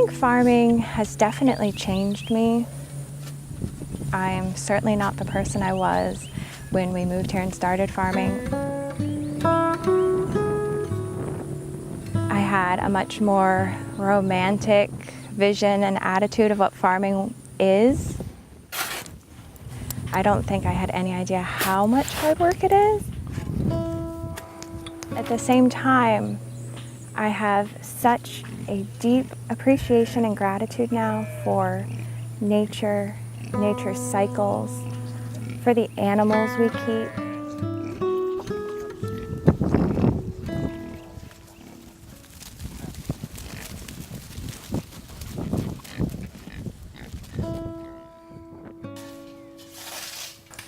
think farming has definitely changed me. I'm certainly not the person I was when we moved here and started farming. I had a much more romantic vision and attitude of what farming is. I don't think I had any idea how much hard work it is. At the same time, I have such a deep appreciation and gratitude now for nature, nature's cycles, for the animals we keep.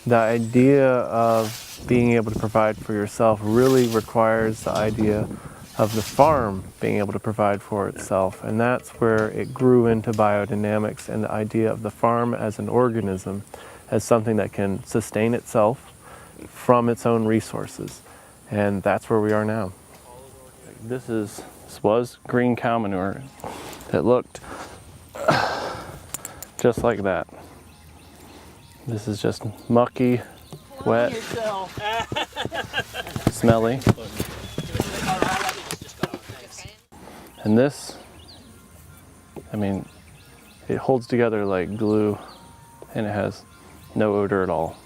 The idea of being able to provide for yourself really requires the idea of the farm being able to provide for itself, and that's where it grew into biodynamics and the idea of the farm as an organism, as something that can sustain itself from its own resources, and that's where we are now. This was green cow manure. It looked just like that. This is just mucky, wet, smelly. And this, I mean, it holds together like glue and it has no odor at all.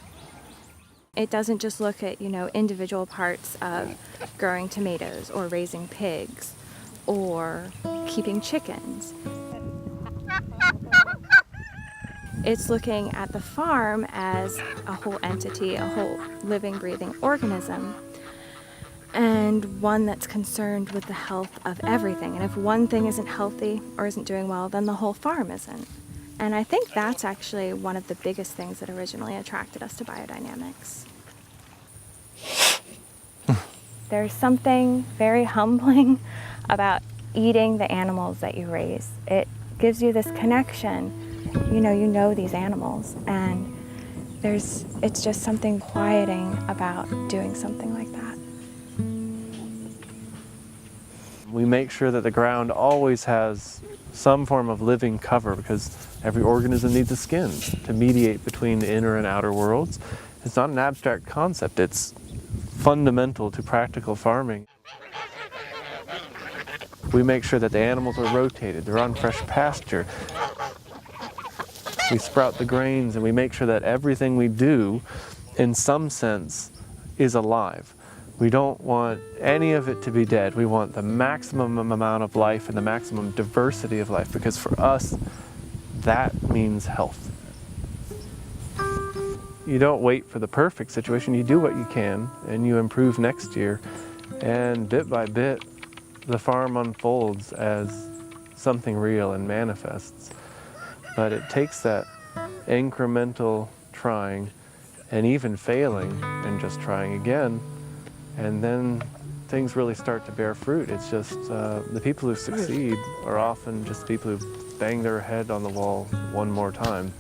It doesn't just look at, individual parts of growing tomatoes or raising pigs or keeping chickens. It's looking at the farm as a whole entity, a whole living, breathing organism, and one that's concerned with the health of everything. And if one thing isn't healthy or isn't doing well, then the whole farm isn't. And I think that's actually one of the biggest things that originally attracted us to biodynamics. There's something very humbling about eating the animals that you raise. It gives you this connection. You know these animals, and it's just something quieting about doing something like that. We make sure that the ground always has some form of living cover because every organism needs a skin to mediate between the inner and outer worlds. It's not an abstract concept, it's fundamental to practical farming. We make sure that the animals are rotated, they're on fresh pasture. We sprout the grains and we make sure that everything we do, in some sense, is alive. We don't want any of it to be dead. We want the maximum amount of life and the maximum diversity of life, because for us, that means health. You don't wait for the perfect situation, you do what you can and you improve next year, and bit by bit, the farm unfolds as something real and manifests. But it takes that incremental trying and even failing and just trying again, and then things really start to bear fruit. It's just the people who succeed are often just people who bang their head on the wall one more time.